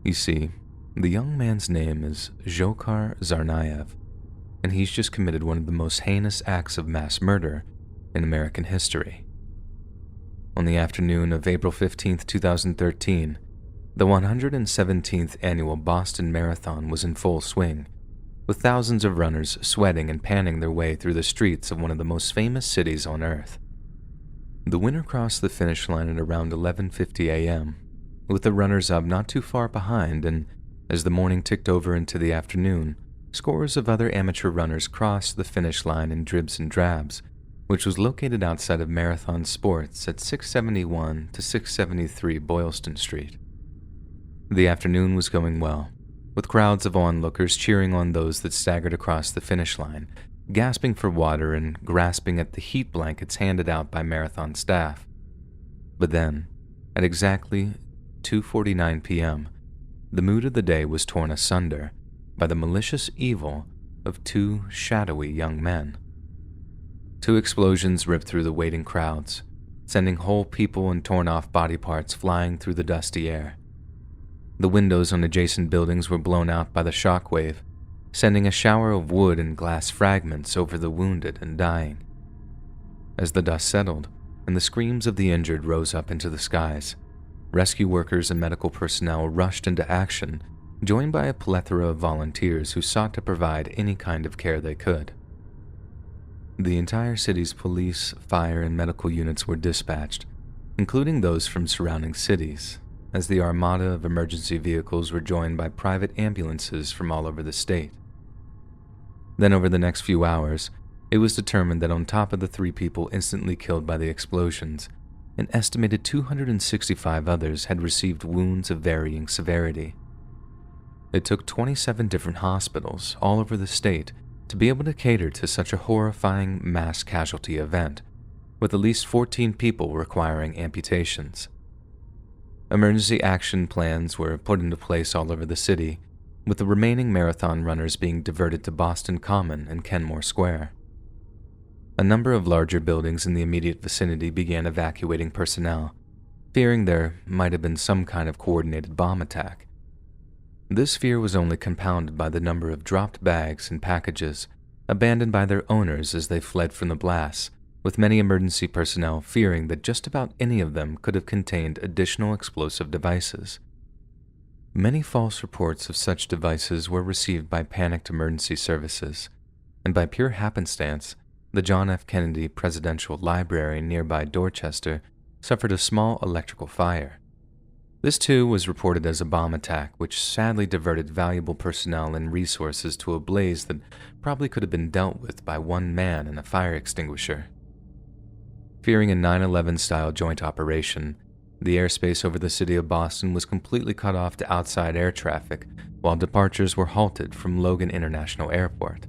You see, the young man's name is Dzhokhar Tsarnaev, and he's just committed one of the most heinous acts of mass murder in American history. On the afternoon of April 15, 2013, the 117th annual Boston Marathon was in full swing, with thousands of runners sweating and panning their way through the streets of one of the most famous cities on Earth. The winner crossed the finish line at around 11:50 a.m., with the runners up not too far behind, and as the morning ticked over into the afternoon, scores of other amateur runners crossed the finish line in dribs and drabs, which was located outside of Marathon Sports at 671 to 673 Boylston Street. The afternoon was going well, with crowds of onlookers cheering on those that staggered across the finish line, gasping for water and grasping at the heat blankets handed out by Marathon staff. But then, at exactly 2:49 p.m., the mood of the day was torn asunder by the malicious evil of two shadowy young men. Two explosions ripped through the waiting crowds, sending whole people and torn-off body parts flying through the dusty air. The windows on adjacent buildings were blown out by the shockwave, sending a shower of wood and glass fragments over the wounded and dying. As the dust settled and the screams of the injured rose up into the skies, rescue workers and medical personnel rushed into action, joined by a plethora of volunteers who sought to provide any kind of care they could. The entire city's police, fire, and medical units were dispatched, including those from surrounding cities, as the armada of emergency vehicles were joined by private ambulances from all over the state. Then over the next few hours, it was determined that on top of the 3 people instantly killed by the explosions, an estimated 265 others had received wounds of varying severity. It took 27 different hospitals all over the state to be able to cater to such a horrifying mass casualty event, with at least 14 people requiring amputations. Emergency action plans were put into place all over the city, with the remaining marathon runners being diverted to Boston Common and Kenmore Square. A number of larger buildings in the immediate vicinity began evacuating personnel, fearing there might have been some kind of coordinated bomb attack. This fear was only compounded by the number of dropped bags and packages abandoned by their owners as they fled from the blasts, with many emergency personnel fearing that just about any of them could have contained additional explosive devices. Many false reports of such devices were received by panicked emergency services, and by pure happenstance, the John F. Kennedy Presidential Library nearby Dorchester suffered a small electrical fire. This too was reported as a bomb attack, which sadly diverted valuable personnel and resources to a blaze that probably could have been dealt with by one man and a fire extinguisher. Fearing a 9/11-style joint operation, the airspace over the city of Boston was completely cut off to outside air traffic, while departures were halted from Logan International Airport.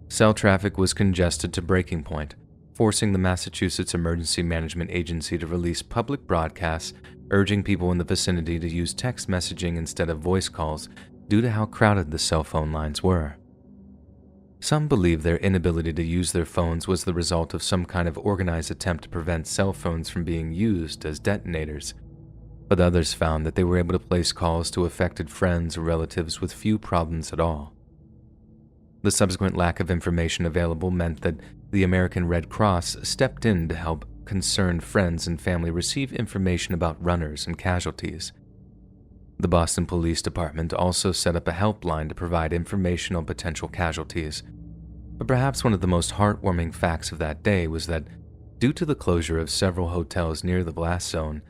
Cell traffic was congested to breaking point, forcing the Massachusetts Emergency Management Agency to release public broadcasts urging people in the vicinity to use text messaging instead of voice calls due to how crowded the cell phone lines were. Some believe their inability to use their phones was the result of some kind of organized attempt to prevent cell phones from being used as detonators. but others found that they were able to place calls to affected friends or relatives with few problems at all. The subsequent lack of information available meant that the American Red Cross stepped in to help concerned friends and family receive information about runners and casualties. The Boston Police Department also set up a helpline to provide information on potential casualties. But perhaps one of the most heartwarming facts of that day was that, due to the closure of several hotels near the blast zone,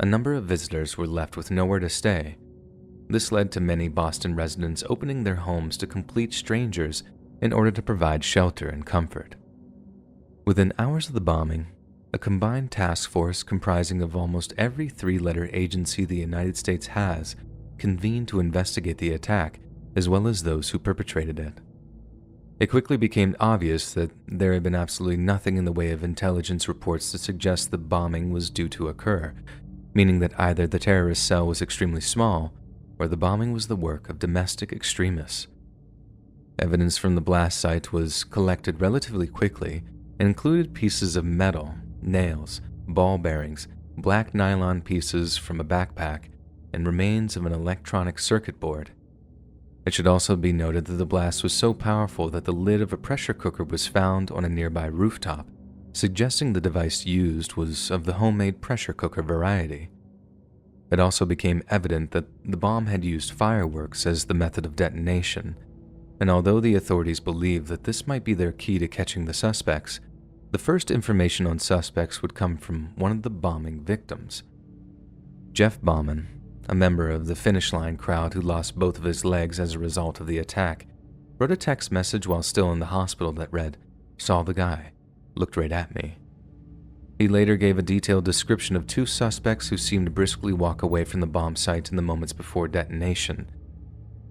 a number of visitors were left with nowhere to stay. This led to many Boston residents opening their homes to complete strangers in order to provide shelter and comfort. Within hours of the bombing, a combined task force comprising of almost every three-letter agency the United States has convened to investigate the attack, as well as those who perpetrated it. It quickly became obvious that there had been absolutely nothing in the way of intelligence reports to suggest the bombing was due to occur, meaning that either the terrorist cell was extremely small or the bombing was the work of domestic extremists. Evidence from the blast site was collected relatively quickly and included pieces of metal, nails, ball bearings, black nylon pieces from a backpack, and remains of an electronic circuit board. It should also be noted that the blast was so powerful that the lid of a pressure cooker was found on a nearby rooftop, suggesting the device used was of the homemade pressure cooker variety. It also became evident that the bomb had used fireworks as the method of detonation, and although the authorities believed that this might be their key to catching the suspects, the first information on suspects would come from one of the bombing victims. Jeff Bauman, a member of the Finish Line crowd who lost both of his legs as a result of the attack, wrote a text message while still in the hospital that read, "Saw the guy, looked right at me." He later gave a detailed description of two suspects who seemed to briskly walk away from the bomb site in the moments before detonation,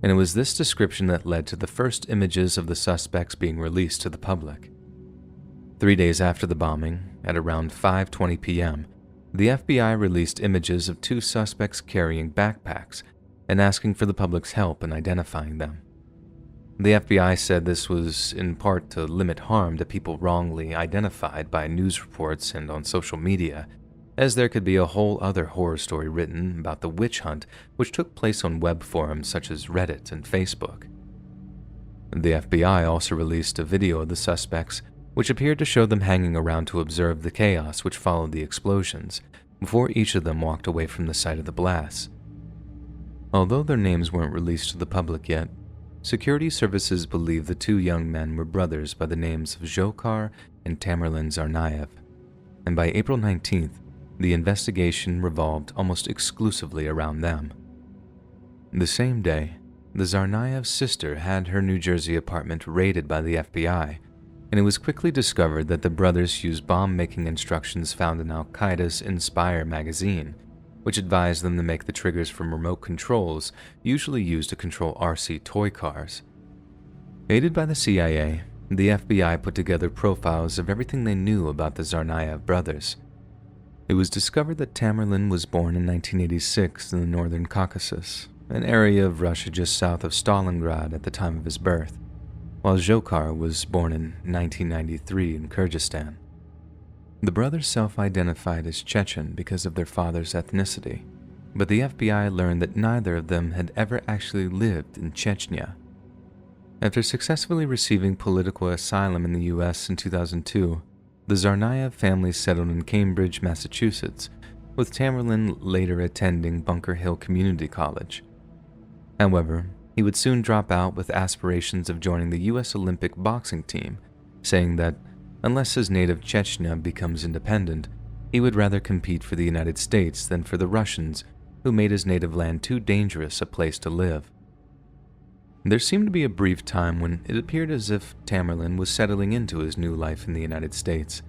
and it was this description that led to the first images of the suspects being released to the public. 3 days after the bombing, at around 5:20 p.m., the FBI released images of two suspects carrying backpacks and asking for the public's help in identifying them. The FBI said this was in part to limit harm to people wrongly identified by news reports and on social media, as there could be a whole other horror story written about the witch hunt which took place on web forums such as Reddit and Facebook. The FBI also released a video of the suspects, which appeared to show them hanging around to observe the chaos which followed the explosions, before each of them walked away from the site of the blast. Although their names weren't released to the public yet, security services believe the two young men were brothers by the names of Dzhokhar and Tamerlan Tsarnaev, and by April 19th, the investigation revolved almost exclusively around them. The same day, the Tsarnaev's sister had her New Jersey apartment raided by the FBI, and it was quickly discovered that the brothers used bomb-making instructions found in Al-Qaeda's Inspire magazine, which advised them to make the triggers from remote controls usually used to control RC toy cars. Aided by the CIA, the FBI put together profiles of everything they knew about the Tsarnaev brothers. It was discovered that Tamerlan was born in 1986 in the northern Caucasus, an area of Russia just south of Stalingrad at the time of his birth, while Dzhokhar was born in 1993 in Kyrgyzstan. The brothers self-identified as Chechen because of their father's ethnicity, but the FBI learned that neither of them had ever actually lived in Chechnya. After successfully receiving political asylum in the US in 2002, the Tsarnaev family settled in Cambridge, Massachusetts, with Tamerlan later attending Bunker Hill Community College. However, he would soon drop out with aspirations of joining the US Olympic boxing team, saying that unless his native Chechnya becomes independent, he would rather compete for the United States than for the Russians, who made his native land too dangerous a place to live. There seemed to be a brief time when it appeared as if Tamerlan was settling into his new life in the United States,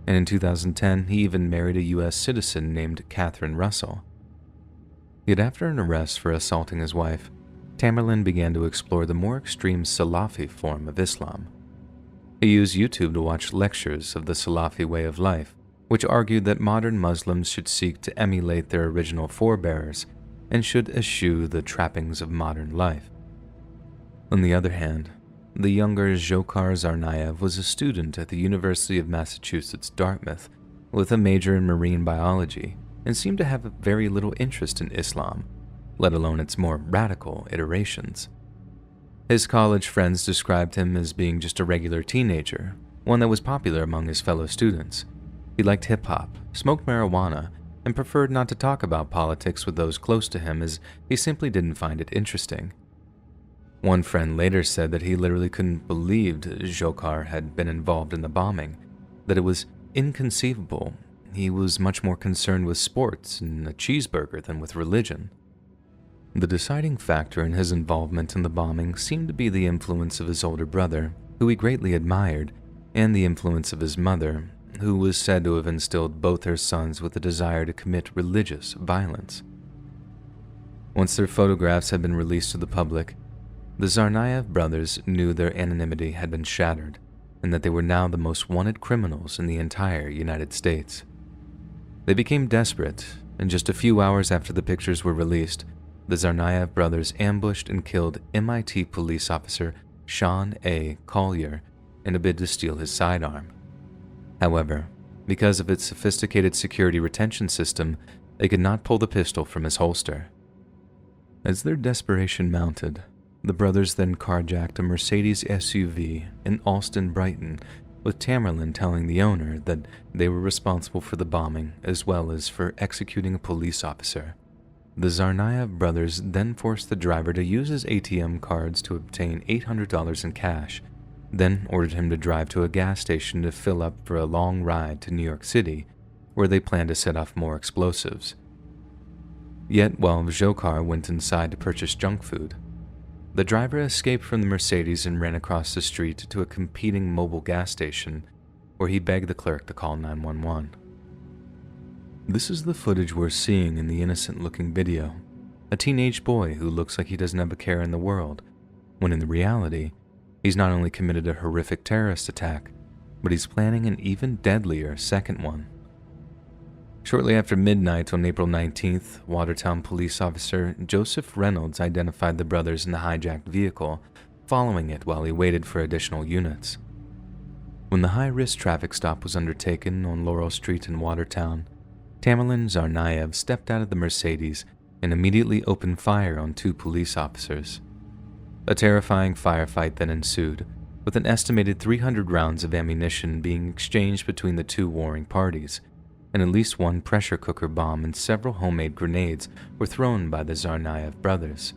and in 2010 he even married a US citizen named Catherine Russell. Yet after an arrest for assaulting his wife, Tamerlan began to explore the more extreme Salafi form of Islam. He used YouTube to watch lectures of the Salafi way of life, which argued that modern Muslims should seek to emulate their original forebears and should eschew the trappings of modern life. On the other hand, the younger Dzhokhar Tsarnaev was a student at the University of Massachusetts Dartmouth with a major in marine biology and seemed to have very little interest in Islam, let alone its more radical iterations. His college friends described him as being just a regular teenager, one that was popular among his fellow students. He liked hip-hop, smoked marijuana, and preferred not to talk about politics with those close to him as he simply didn't find it interesting. One friend later said that he literally couldn't believe Dzhokhar had been involved in the bombing, that it was inconceivable. He was much more concerned with sports and a cheeseburger than with religion. The deciding factor in his involvement in the bombing seemed to be the influence of his older brother, who he greatly admired, and the influence of his mother, who was said to have instilled both her sons with a desire to commit religious violence. Once their photographs had been released to the public, the Tsarnaev brothers knew their anonymity had been shattered, and that they were now the most wanted criminals in the entire United States. They became desperate, and just a few hours after the pictures were released, the Tsarnaev brothers ambushed and killed MIT police officer Sean A. Collier in a bid to steal his sidearm. However, because of its sophisticated security retention system, they could not pull the pistol from his holster. As their desperation mounted, the brothers then carjacked a Mercedes SUV in Alston, Brighton, with Tamerlan telling the owner that they were responsible for the bombing as well as for executing a police officer. The Tsarnaev brothers then forced the driver to use his ATM cards to obtain $800 in cash, then ordered him to drive to a gas station to fill up for a long ride to New York City, where they planned to set off more explosives. Yet while Dzhokhar went inside to purchase junk food, the driver escaped from the Mercedes and ran across the street to a competing mobile gas station, where he begged the clerk to call 911. This is the footage we're seeing in the innocent-looking video, a teenage boy who looks like he doesn't have a care in the world, when in reality, he's not only committed a horrific terrorist attack, but he's planning an even deadlier second one. Shortly after midnight on April 19th, Watertown police officer Joseph Reynolds identified the brothers in the hijacked vehicle, following it while he waited for additional units. When the high-risk traffic stop was undertaken on Laurel Street in Watertown, Tamerlan Tsarnaev stepped out of the Mercedes and immediately opened fire on two police officers. A terrifying firefight then ensued, with an estimated 300 rounds of ammunition being exchanged between the two warring parties, and at least one pressure cooker bomb and several homemade grenades were thrown by the Tsarnaev brothers.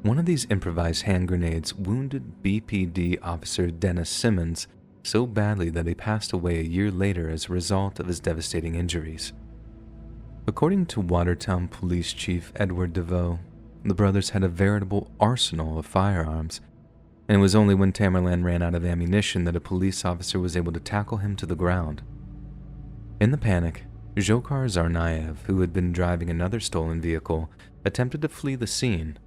One of these improvised hand grenades wounded BPD officer Dennis Simmons so badly that he passed away a year later as a result of his devastating injuries. According to Watertown Police Chief Edward DeVoe, the brothers had a veritable arsenal of firearms, and it was only when Tamerlan ran out of ammunition that a police officer was able to tackle him to the ground. In the panic, Dzhokhar Tsarnaev, who had been driving another stolen vehicle, attempted to flee the scene,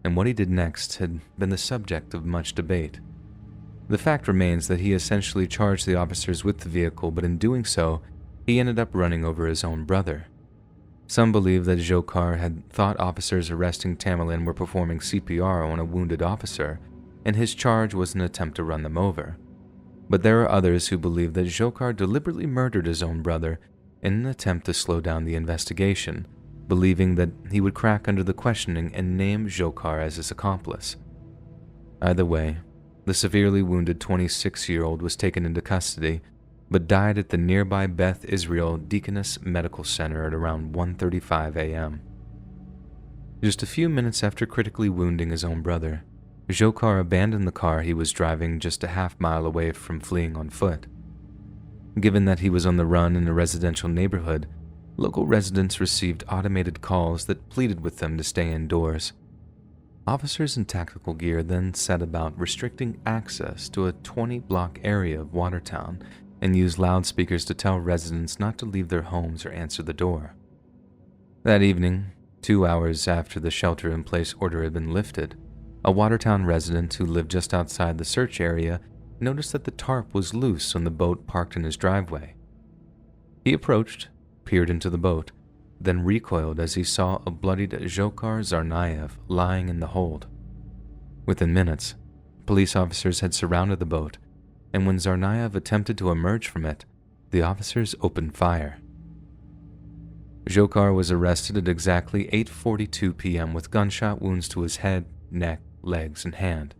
and what he did next had been the subject of much debate. The fact remains that he essentially charged the officers with the vehicle, but in doing so, he ended up running over his own brother. Some believe that Dzhokhar had thought officers arresting Tamerlan were performing CPR on a wounded officer, and his charge was an attempt to run them over. But there are others who believe that Dzhokhar deliberately murdered his own brother in an attempt to slow down the investigation, believing that he would crack under the questioning and name Dzhokhar as his accomplice. Either way, the severely wounded 26-year-old was taken into custody, but died at the nearby Beth Israel Deaconess Medical Center at around 1:35 a.m. Just a few minutes after critically wounding his own brother, Dzhokhar abandoned the car he was driving just a half-mile away from fleeing on foot. Given that he was on the run in a residential neighborhood, local residents received automated calls that pleaded with them to stay indoors. Officers in tactical gear then set about restricting access to a 20-block area of Watertown and used loudspeakers to tell residents not to leave their homes or answer the door. That evening, 2 hours after the shelter-in-place order had been lifted, a Watertown resident who lived just outside the search area noticed that the tarp was loose on the boat parked in his driveway. He approached, peered into the boat, then recoiled as he saw a bloodied Dzhokhar Tsarnaev lying in the hold. Within minutes, police officers had surrounded the boat, and when Tsarnaev attempted to emerge from it, the officers opened fire. Dzhokhar was arrested at exactly 8:42 p.m. with gunshot wounds to his head, neck, legs, and hand.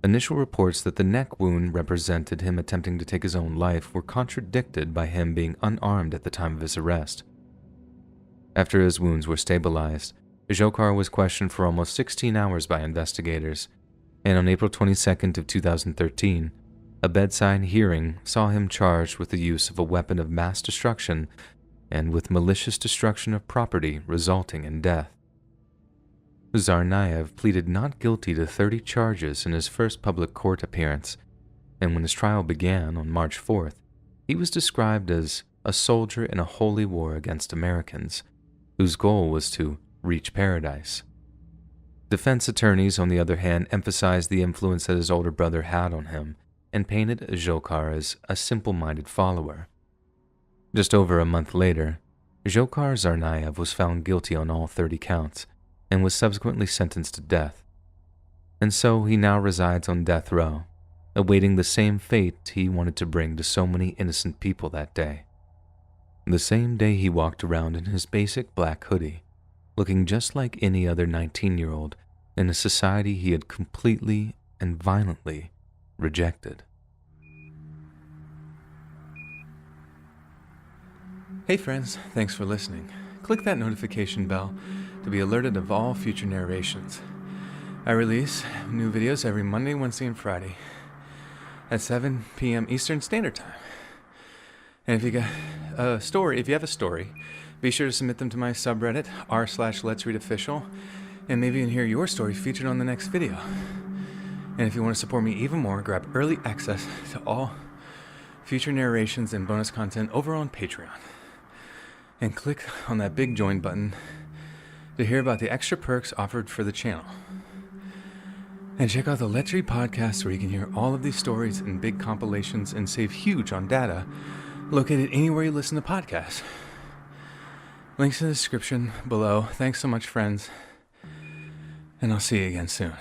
Initial reports that the neck wound represented him attempting to take his own life were contradicted by him being unarmed at the time of his arrest. After his wounds were stabilized, Dzhokhar was questioned for almost 16 hours by investigators, and on April 22nd of 2013, a bedside hearing saw him charged with the use of a weapon of mass destruction and with malicious destruction of property resulting in death. Tsarnaev pleaded not guilty to 30 charges in his first public court appearance, and when his trial began on March 4th, he was described as a soldier in a holy war against Americans, whose goal was to reach paradise. Defense attorneys, on the other hand, emphasized the influence that his older brother had on him and painted Dzhokhar as a simple-minded follower. Just over a month later, Dzhokhar Tsarnaev was found guilty on all 30 counts and was subsequently sentenced to death. And so he now resides on death row, awaiting the same fate he wanted to bring to so many innocent people that day. The same day he walked around in his basic black hoodie, looking just like any other 19-year-old in a society he had completely and violently rejected. Hey friends, thanks for listening. Click that notification bell to be alerted of all future narrations. I release new videos every Monday, Wednesday, and Friday at 7 p.m. Eastern Standard Time. And if you have a story, be sure to submit them to my subreddit, r/letsreadofficial, and maybe you can hear your story featured on the next video. And if you want to support me even more, grab early access to all future narrations and bonus content over on Patreon. And click on that big join button to hear about the extra perks offered for the channel. And check out the Let's Read podcast, where you can hear all of these stories in big compilations and save huge on data located anywhere you listen to podcasts. Links in the description below. Thanks so much, friends, and I'll see you again soon.